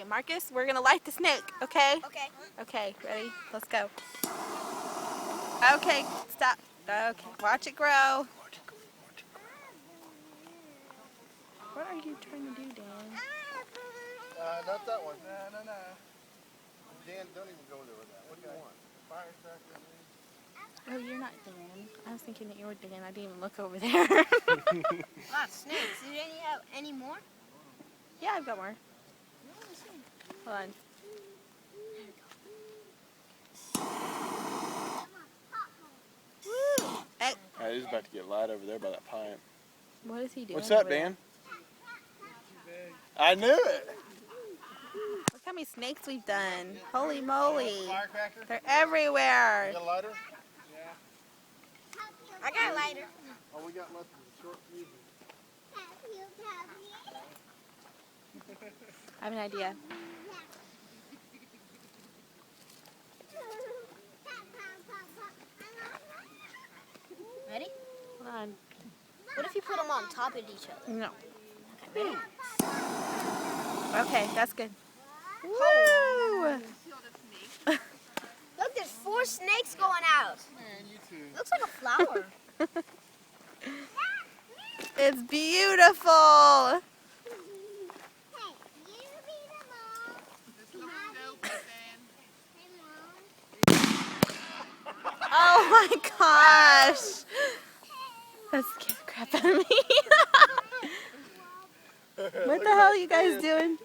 Marcus, we're gonna light the snake, okay? Okay. Okay, ready? Let's go. Okay, stop. Okay, watch it grow. What are you trying to do, Dan? Not that one. No. Dan, don't even go there with that. What do you want? Firecracker. Oh, you're not Dan. I was thinking that you were Dan. I didn't even look over there. Snakes. Do you have any more? Yeah, I've got more. Hold on. Woo! Hey. Alright, he's about to get light over there by that pipe. What is he doing? What's up, over there? Dan? I knew it! Look how many snakes we've done. Holy moly. Firecracker? They're everywhere. You got a lighter? I got a lighter. All we got left is a short fuse. I have an idea. Ready? Hold on. What if you put them on top of each other? No. Okay, ready? Okay, that's good. Woo! Look, there's 4 snakes going out. Man, you too. Looks like a flower. It's beautiful. Oh my gosh. That scared the crap out of me. What the hell are you guys doing?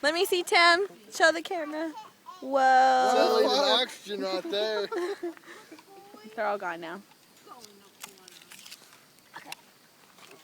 Let me see, Tim. Show the camera. Whoa. That's oxygen right there. They're all gone now.